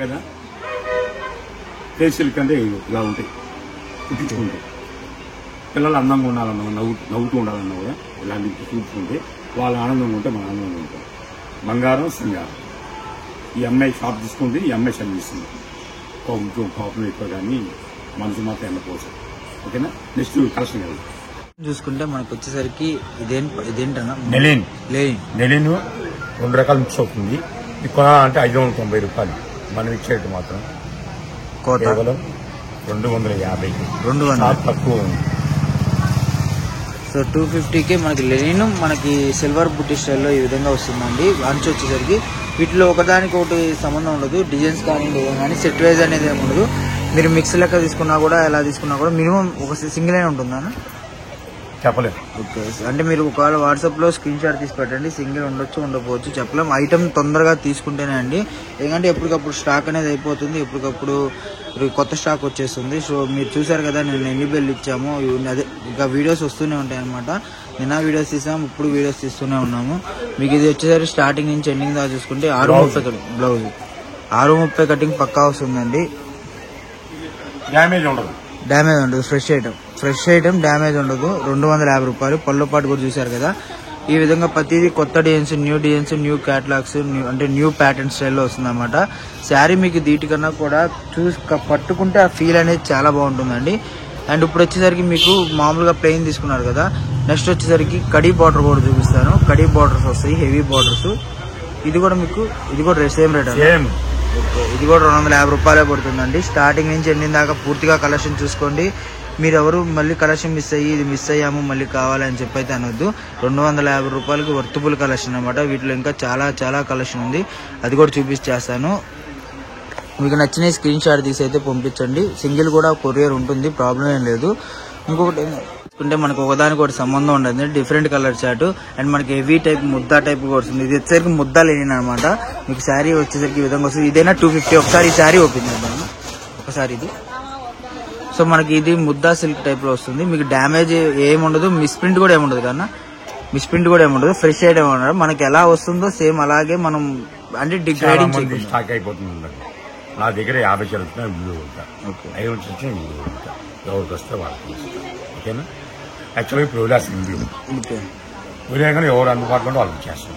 కదా ఫేషియల్ కంటే ఇలా ఉంటాయి కుట్టించుకుంటే పిల్లలు అందంగా ఉండాలన్నా నవ్వుతూ ఉండాలన్నా కూడా ఇలాంటి చూపించుకుంటే వాళ్ళ ఆనందంగా ఉంటే మన ఆనందంగా ఉంటాం. బంగారం సింగారం. ఈ అమ్మాయి షాప్ తీసుకుంటే ఈ అమ్మాయి చదివిస్తుంది. కోపం ఎక్కువ కానీ మనసు మాత్రం ఎండపోసాం. ఓకేనా. నెక్స్ట్ కలెక్షన్ కదా చూసుకుంటే మనకు వచ్చేసరికి ఇదేంటన్నా నెలిన్ 2 రకాలు మిక్స్ అవుతుంది. ఇది కొనాలంటే 590 రూపాయలు. మనం ఇచ్చేట్టు మాత్రం కేవలం 250 తక్కువ ఉంది. సో 250కే మనకి లెనిన్ మనకి సిల్వర్ బుట్టి స్టైల్లో ఈ విధంగా వస్తుందండి. అంచు వచ్చేసరికి వీటిలో ఒకదానికి ఒకటి సంబంధం ఉండదు. డిజైన్స్ కానీ కానీ సెట్ వైజ్ అనేది ఏమి ఉండదు. మీరు మిక్స్ లెక్క తీసుకున్నా కూడా ఎలా తీసుకున్నా కూడా మినిమం ఒక సింగిల్ అయినా ఉంటుందా చెప్పలేము. ఓకే. అంటే మీరు ఒకవేళ వాట్సాప్లో స్క్రీన్ షాట్ తీసి పెట్టండి. సింగిల్ ఉండొచ్చు ఉండకపోవచ్చు చెప్పలేం. ఐటమ్ తొందరగా తీసుకుంటేనే అండి. ఎందుకంటే ఎప్పటికప్పుడు స్టాక్ అనేది అయిపోతుంది. ఎప్పటికప్పుడు కొత్త స్టాక్ వచ్చేస్తుంది. సో మీరు చూసారు కదా నేను ఎన్ని బెల్ ఇచ్చాము. అదే ఇంకా వీడియోస్ వస్తూనే ఉంటాయి అనమాట. నిన్న వీడియోస్ తీసాము, ఇప్పుడు వీడియోస్ తీస్తూనే ఉన్నాము. మీకు ఇది వచ్చేసరికి స్టార్టింగ్ నుంచి ఎండింగ్ దాకా చూసుకుంటే 630 బ్లౌజ్ 630 కటింగ్ పక్కా వస్తుందండి. డ్యామేజ్ ఉండదు. ఫ్రెష్ ఐటమ్ డ్యామేజ్ ఉండదు. 250 రూపాయలు. పళ్ళు పాటు కూడా చూసారు కదా. ఈ విధంగా ప్రతిదీ కొత్త designs, new catalogues, new pattern స్టైల్లో వస్తుంది అనమాట. శారీ మీకు దీటికన్నా కూడా పట్టుకుంటే ఆ ఫీల్ అనేది చాలా బాగుంటుందండి. అండ్ ఇప్పుడు వచ్చేసరికి మీకు మామూలుగా ప్లెయిన్ తీసుకున్నారు కదా. నెక్స్ట్ వచ్చేసరికి కడీ బార్డర్ కూడా చూపిస్తాను. కడీ బార్డర్స్ వస్తాయి, హెవీ బార్డర్స్. ఇది కూడా సేమ్ రేట్ అండి. ఇది కూడా 250 రూపాయలే పడుతుందండి. స్టార్టింగ్ నుంచి ఎండింగ్ దాకా పూర్తిగా కలెక్షన్ చూసుకోండి. మీరు ఎవరు మళ్ళీ కలెక్షన్ ఇది మిస్ అయ్యాము మళ్ళీ కావాలని చెప్పైతే అనొద్దు. 250 రూపాయలకి వర్తబుల్ కలెక్షన్ అనమాట. వీటిలో ఇంకా చాలా కలెక్షన్ ఉంది. అది కూడా చూపించేస్తాను. మీకు నచ్చిన స్క్రీన్ షాట్ తీసి అయితే పంపించండి. సింగిల్ కూడా కొరియర్ ఉంటుంది, ప్రాబ్లం ఏం లేదు. ఇంకొకటి ఏంటంటే మనకు ఒకదానికి ఒకటి సంబంధం ఉండదు. డిఫరెంట్ కలర్ చార్ట్ అండ్ మనకి హెవీ టైప్ ముద్దా టైప్ కూడా వస్తుంది. ఇది వచ్చేసరికి ముద్దా లేని అనమాట. మీకు శారీ వచ్చేసరికి ఈ విధంగా వస్తుంది. ఇదైనా 250. ఒకసారి ఈ శారీ ఓపెన్ చేద్దాము ఒకసారి. ఇది సో మనకి ఇది ముద్దా సిల్క్ టైప్ లో వస్తుంది. మీకు డ్యామేజ్ ఏముండదు, మిస్ప్రింట్ కూడా ఏముండదు. ఫ్రెష్ ఐటమ్ ఉండదు. మనకి ఎలా వస్తుందో సేమ్ అలాగే మనం అంటే డిగ్రేడింగ్ స్టాక్ అయిపోతుంది. నా దగ్గర 50 చదువుతున్నా వీడియో ఉంటా, 5 వచ్చిన వీడియో ఉంటా, ఎవరికి వస్తే వాళ్ళకి. ఓకేనా. యాక్చువల్గా ఇప్పుడు వదిలేగానే ఎవరు అందుబాటులో వాళ్ళకి చేస్తాం.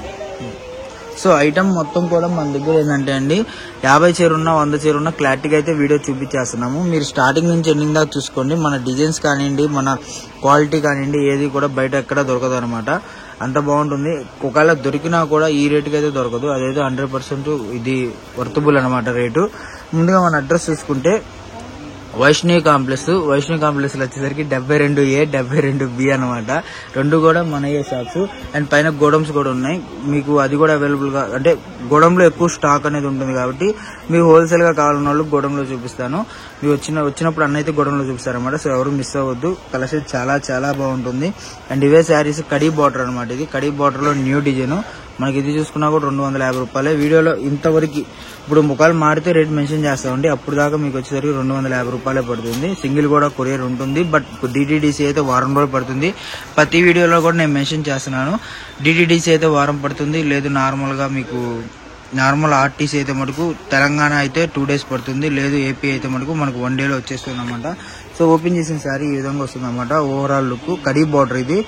సో ఐటమ్ మొత్తం కూడా మన దగ్గర ఏంటంటే అండి 50 చీరున్నా 100 చీరున్నా క్లారిటీగా అయితే వీడియో చూపించేస్తున్నాము. మీరు స్టార్టింగ్ నుంచి ఎండింగ్ దాకా చూసుకోండి. మన డిజైన్స్ కానివ్వండి, మన క్వాలిటీ కానివ్వండి, ఏది కూడా బయట ఎక్కడ దొరకదు అనమాట. అంత బాగుంటుంది. ఒకవేళ దొరికినా కూడా ఈ రేటుకి అయితే దొరకదు. అదైతే 100% ఇది వర్తబుల్ అనమాట రేటు. ముందుగా మన అడ్రస్ చూసుకుంటే వైష్ణవి కాంప్లెక్స్ వచ్చేసరికి 72A 72B అనమాట. రెండు కూడా మన షాప్స్. అండ్ పైన గోడౌన్స్ కూడా ఉన్నాయి. మీకు అది కూడా అవైలబుల్ గా అంటే గోడౌన్ లో ఎక్కువ స్టాక్ అనేది ఉంటుంది కాబట్టి మీరు హోల్సేల్ గా కావాలన్న వాళ్ళు గోడౌన్ లో చూపిస్తాను. మీరు వచ్చినప్పుడు అన్నైతే గోడౌన్ లో చూపిస్తారనమాట. సో ఎవరు మిస్ అవ్వద్దు. కలెక్షన్ చాలా బాగుంటుంది. అండ్ ఇవే శారీస్ కడీ బార్డర్ అనమాట. ఇది కడీ బార్డర్ లో న్యూ డిజైన్. మనకి ఇది చూసుకున్నా కూడా 250 రూపాయలే. వీడియోలో ఇంతవరకు ఇప్పుడు ముఖాలు మారితే రేట్ మెన్షన్ చేస్తామండి. అప్పుడు దాకా మీకు వచ్చేసరికి 250 రూపాయలే పడుతుంది. సింగిల్ కూడా కొరియర్ ఉంటుంది. బట్ DTDC అయితే వారం రోజులు పడుతుంది. ప్రతి వీడియోలో కూడా నేను మెన్షన్ చేస్తున్నాను. DTDC అయితే వారం పడుతుంది. లేదు నార్మల్గా మీకు నార్మల్ RTC అయితే మటుకు తెలంగాణ అయితే 2 days పడుతుంది. లేదు AP అయితే మటుకు మనకు 1 dayలో వచ్చేస్తుంది అనమాట. సో ఓపెన్ చేసిన సారీ ఈ విధంగా వస్తుంది అనమాట. Overall look khadi border. ఇది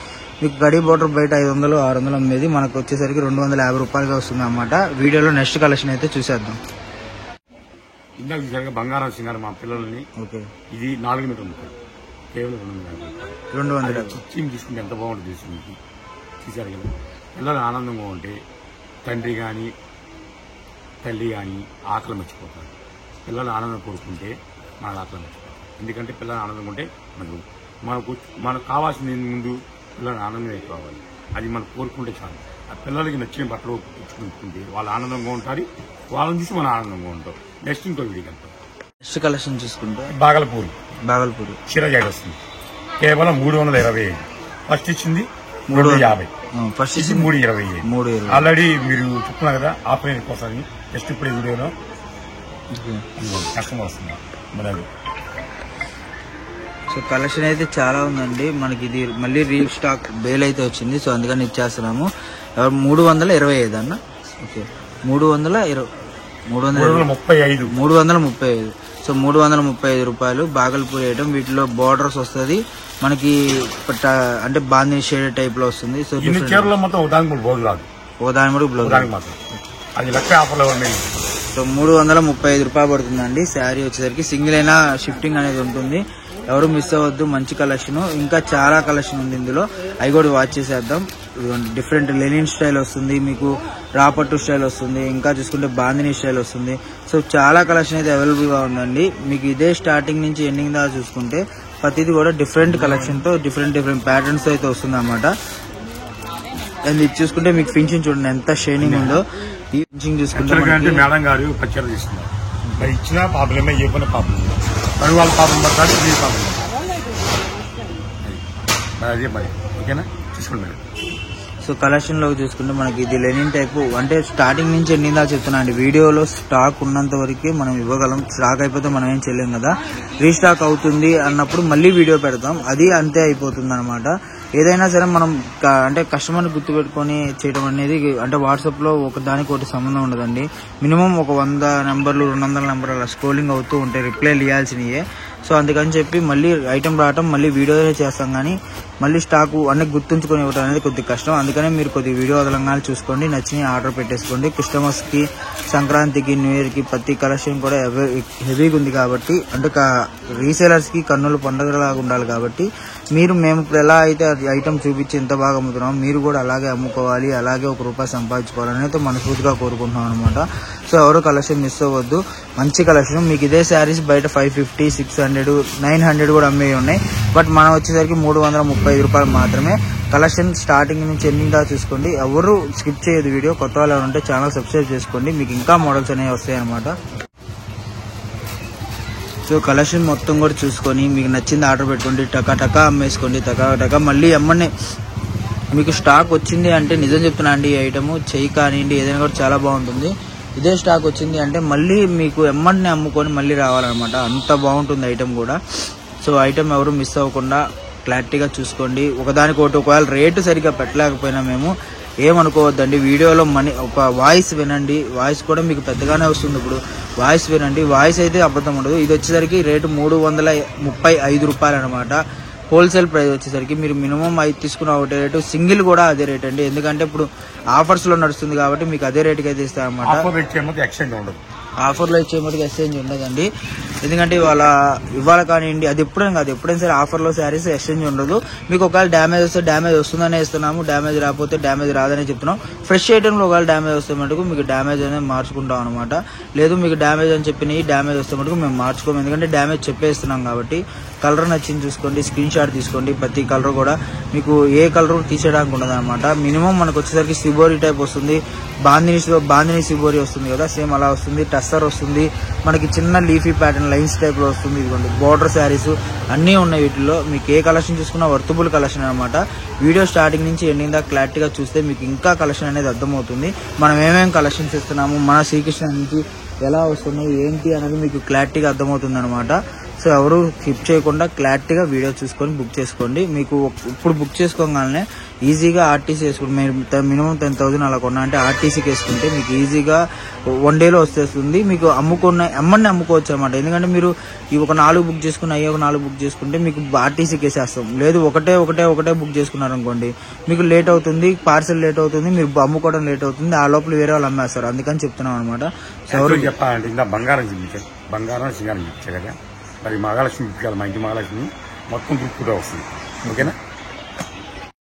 మీకు కడీ బార్డర్ బయట 500 600 అమ్మేది మనకు వచ్చేసరికి 250 రూపాయలుగా వస్తుంది అనమాట. వీడియోలో నెక్స్ట్ కలెక్షన్ అయితే చూసేద్దాం. ఇందాక చూసారుగా బంగారం సింగారం మా పిల్లల్ని. ఓకే. ఇది 4 మీటర్లు ఉంటుంది. కేవలం 200 స్టిచ్చింగ్ తీసుకుంటే ఎంత బాగుంటుంది తీసుకుంటే. చూసారు కదా. పిల్లలు ఆనందంగా ఉంటే తండ్రి కానీ తల్లి కానీ ఆకలి మర్చిపోతారు. పిల్లలు ఆనందం కోరుకుంటే మనకు ఆకలి మర్చిపోతారు. ఎందుకంటే పిల్లలు ఆనందంగా ఉంటే మనకు కావాల్సింది ముందు పిల్లలు ఆనందమే కావాలి. అది మనం కోరుకుంటే చాలు. ఆ పిల్లలకి నచ్చిన బట్టలు పుచ్చుకుంటుంటే వాళ్ళు ఆనందంగా ఉంటారు. వాళ్ళని చూసి మనం ఆనందంగా ఉంటాం. నెక్స్ట్ ఇంకో వీడియో వెళ్తాం. నెక్స్ట్ కలెక్షన్ చూసుకుంటే బాగల్పూర్ చీర జాడి వస్తుంది. కేవలం 325. ఫస్ట్ ఇచ్చింది 350. ఫస్ట్ ఇచ్చి 320. ఆల్రెడీ మీరు చెప్తున్నారు కదా ఆపరేషన్ కోసం. నెక్స్ట్ ఇప్పుడు వీడియోలో కస్టమర్ వస్తుంది మనది. సో కలెక్షన్ అయితే చాలా ఉందండి. మనకి ఇది మళ్ళీ రీస్టాక్ బేల్ అయితే వచ్చింది. సో అందుకని ఇచ్చేస్తున్నాము. 325 అన్న. ఓకే 320 335. సో 335 రూపాయలు బాగల్పూరి ఐటమ్. వీటిలో బార్డర్స్ వస్తుంది మనకి, అంటే బాందిని షేడ్ టైప్ లో వస్తుంది. సో సో 335 రూపాయలు పడుతుందండి. శారీ వచ్చేసరికి సింగిల్ అయినా షిఫ్టింగ్ అనేది ఉంటుంది. ఎవరు మిస్ అవ్వద్దు. మంచి కలెక్షన్, ఇంకా చాలా కలెక్షన్ ఉంది ఇందులో. అవి కూడా వాచ్ చేసేద్దాం. డిఫరెంట్ లెనిన్ స్టైల్ వస్తుంది, మీకు రాపట్టు స్టైల్ వస్తుంది, ఇంకా చూసుకుంటే బాందిని స్టైల్ వస్తుంది. సో చాలా కలెక్షన్ అయితే అవైలబుల్ గా ఉందండి. మీకు ఇదే స్టార్టింగ్ నుంచి ఎండింగ్ దాకా చూసుకుంటే ప్రతిది కూడా డిఫరెంట్ కలెక్షన్ తో డిఫరెంట్ ప్యాటర్న్స్ అయితే వస్తుంది అన్నమాట. అండ్ ఇది చూసుకుంటే మీకు ఫినిషింగ్ చూడండి ఎంత షైనింగ్ ఉందో. ఈ ఫినిషింగ్ చూసుకుంటే మేడం గారు పచ్చడి తీసుకున్నారు. ఇచ్చిన ప్రాబ్లమే, ఏ పని ప్రాబ్లం వాళ్ళ ప్రాబ్లం పడతారు, అదే మరి. ఓకేనా, చూసుకోండి మేడం. సో కలెక్షన్ లో చూసుకుంటే మనకి ఇది లెనిన్ టైప్, అంటే స్టార్టింగ్ నుంచి ఎండింగ్ దాకా చెప్తున్నా అండి. వీడియోలో స్టాక్ ఉన్నంత వరకు మనం ఇవ్వగలం. స్టాక్ అయిపోతే మనం ఏం చేయలేం కదా. రీస్టాక్ అవుతుంది అన్నప్పుడు మళ్ళీ వీడియో పెడతాం, అది అంతే అయిపోతుంది అనమాట. ఏదైనా సరే మనం అంటే కస్టమర్ని గుర్తుపెట్టుకొని చేయడం అనేది, అంటే వాట్సాప్ లో ఒకదానికి ఒకటి సంబంధం ఉండదండి. మినిమం ఒక 100 నెంబర్లు 200 నెంబర్లు అలా స్క్రోలింగ్ అవుతూ ఉంటాయి, రిప్లైలు ఇవ్వాల్సినవి. సో అందుకని చెప్పి మళ్ళీ ఐటమ్ రావటం, మళ్ళీ వీడియో చేస్తాం, కానీ మళ్ళీ స్టాక్ అన్నీ గుర్తుంచుకొని ఇవ్వడం అనేది కొద్దిగా కష్టం. అందుకనే మీరు కొద్దిగా వీడియో వదలంగానే చూసుకోండి, నచ్చిన ఆర్డర్ పెట్టేసుకోండి. క్రిస్టమస్ కి, సంక్రాంతికి, న్యూ ఇయర్ కి ప్రతి కలెక్షన్ కూడా హెవీగా ఉంది కాబట్టి, అంటే రీసేలర్స్ కి కన్నులు పండుగలాగా ఉండాలి కాబట్టి మేము ఇప్పుడు ఎలా అయితే ఐటమ్ చూపించి ఎంత బాగా అమ్ముతున్నాం, మీరు కూడా అలాగే అమ్ముకోవాలి, అలాగే ₹1 సంపాదించుకోవాలని అయితే మనస్ఫూర్తిగా కోరుకుంటున్నాం అనమాట. సో ఎవరు కలెక్షన్ మిస్ అవ్వద్దు. మంచి కలెక్షన్. మీకు ఇదే శారీస్ బయట 550, 600, 900 కూడా అమ్మేవి ఉన్నాయి. బట్ మనం వచ్చేసరికి 335 రూపాయలు మాత్రమే. కలెక్షన్ స్టార్టింగ్ నుంచి ఎండింగ్ దాకా చూసుకోండి. ఎవరు స్కిప్ చేయదు వీడియో. కొత్త వాళ్ళు ఉంటే ఛానల్ సబ్స్క్రైబ్ చేసుకోండి, మీకు ఇంకా మోడల్స్ అనేవి వస్తాయి అనమాట. సో కలెక్షన్ మొత్తం కూడా చూసుకొని మీకు నచ్చింది ఆర్డర్ పెట్టుకోండి, టకా అమ్మేసుకోండి, టకా. మళ్ళీ ఎమ్మని మీకు స్టాక్ వచ్చింది అంటే, నిజం చెప్తున్నా అండి, ఈ ఐటమ్ చెయ్యి కానివ్వండి ఏదైనా కూడా చాలా బాగుంటుంది. ఇదే స్టాక్ వచ్చింది అంటే మళ్ళీ మీకు ఎమ్మడిని అమ్ముకొని మళ్ళీ రావాలన్నమాట, అంత బాగుంటుంది ఐటమ్ కూడా. సో ఐటమ్ ఎవరు మిస్ అవ్వకుండా క్లారిటీగా చూసుకోండి. ఒకదానికొకటి ఒకవేళ రేటు సరిగ్గా పెట్టలేకపోయినా మేము ఏమనుకోవద్దండి. వీడియోలో ఒక వాయిస్ వినండి, వాయిస్ కూడా మీకు పెద్దగానే వస్తుంది. ఇప్పుడు వాయిస్ వినండి, వాయిస్ అయితే అబద్ధం ఉండదు. ఇది వచ్చేసరికి రేటు 335 రూపాయలు అనమాట. హోల్సేల్ ప్రైస్ వచ్చేసరికి మీరు మినిమం 5 తీసుకున్న ఒకటే రేటు, సింగిల్ కూడా అదే రేట్ అండి. ఎందుకంటే ఇప్పుడు ఆఫర్స్ లో నడుస్తుంది కాబట్టి మీకు అదే రేటుకి అయితే ఇస్తారన్నమాట. ఆఫర్లో ఇచ్చే మటుకు ఎక్స్చేంజ్ ఉండదండి. ఎందుకంటే ఇవాళ కానివ్వండి, అది ఎప్పుడైనా కాదు, ఎప్పుడైనా సరే ఆఫర్లో శారీస్ ఎక్స్చేంజ్ ఉండదు. మీకు ఒకవేళ డ్యామేజ్ వస్తే డ్యామేజ్ వస్తుందనే ఇస్తున్నాము, డ్యామేజ్ రాకపోతే డ్యామేజ్ రాదనే చెప్తున్నాం. ఫ్రెష్ ఐటెంలో ఒకవేళ డ్యామేజ్ వస్తే మటుకు మీకు డ్యామేజ్ అనేది మార్చుకుంటాం అనమాట. లేదు మీకు డ్యామేజ్ అని చెప్పినవి డ్యామేజ్ వస్తే మటుకు మేము మార్చుకోము, ఎందుకంటే డ్యామేజ్ చెప్పేస్తున్నాం కాబట్టి. కలర్ నచ్చింది చూసుకోండి, స్క్రీన్ షాట్ తీసుకోండి. ప్రతి కలర్ కూడా మీకు ఏ కలర్ తీసేయడానికి ఉండదు అనమాట. మినిమం మనకు వచ్చేసరికి సిబోరి టైప్ వస్తుంది, బాందిని సిబోరి వస్తుంది కదా, సేమ్ అలా వస్తుంది. టస్సర్ వస్తుంది, మనకి చిన్న లీఫీ ప్యాటర్న్ లైన్స్ టైప్ లో వస్తుంది. ఇదిగోండి బోర్డర్ శారీస్ అన్నీ ఉన్నాయి. వీటిలో మీకు ఏ కలెక్షన్ చూసుకున్నా వర్తబుల్ కలెక్షన్ అనమాట. వీడియో స్టార్టింగ్ నుంచి ఎండింగ్ దాకా క్లారిటీగా చూస్తే మీకు ఇంకా కలెక్షన్ అనేది అర్థమవుతుంది. మనం ఏమేమి కలెక్షన్స్ ఇస్తున్నాము, మన శ్రీకృష్ణ నుంచి ఎలా వస్తున్నాయి ఏంటి అనేది మీకు క్లారిటీగా అర్థమవుతుంది అనమాట. సో ఎవరు స్కిప్ చేయకుండా క్లారిటీగా వీడియో చూసుకొని బుక్ చేసుకోండి. మీకు ఇప్పుడు బుక్ చేసుకోగానే ఈజీగా ఆర్టీసీ వేసుకుంటే, మీరు మినిమం 10,000 అలా కొన్నా అంటే ఆర్టీసీకి వేసుకుంటే మీకు ఈజీగా 1 డేలో వచ్చేస్తుంది. మీకు అమ్మని అమ్ముకోవచ్చు అనమాట. ఎందుకంటే మీరు ఒక 4 బుక్ చేసుకుని అయ్యే ఒక 4 బుక్ చేసుకుంటే మీకు ఆర్టీసీకి వేసేస్తాం. లేదు ఒకటే బుక్ చేసుకున్నారనుకోండి, మీకు లేట్ అవుతుంది, పార్సల్ లేట్ అవుతుంది, మీరు అమ్ముకోవడం లేట్ అవుతుంది, ఆ లోపల వేరే వాళ్ళు అమ్మేస్తారు. అందుకని చెప్తున్నాం అనమాట. సో ఎవరు చెప్పాలంటే ఇంకా బంగారం సింగారం చూపించారు కదా, మరి మహాలక్ష్మి మా ఇంటి మహాలక్ష్మి మొత్తం గ్రూప్ కూడా వస్తుంది. ఓకేనా.